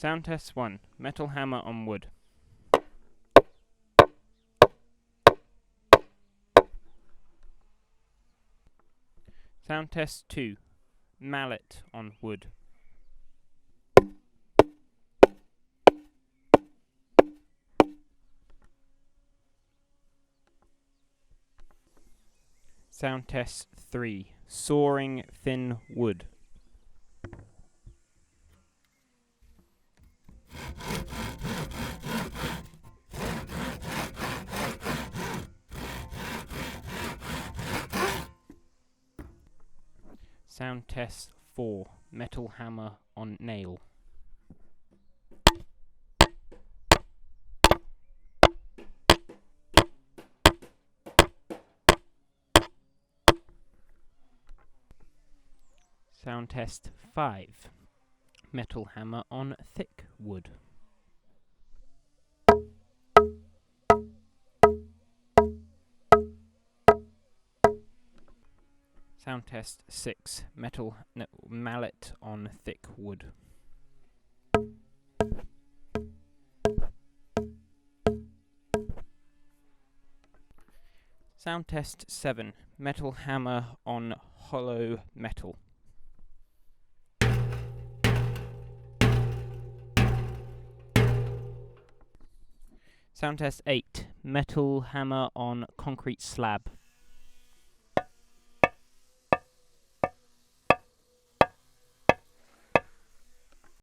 Sound test 1. Metal hammer on wood. Sound test 2. Mallet on wood. Sound test 3. Sawing thin wood. Sound test 4. Metal hammer on nail. Sound test 5. Metal hammer on thick wood. Sound test 6. Mallet on thick wood. Sound test 7. Metal hammer on hollow metal. Sound test 8. Metal hammer on concrete slab.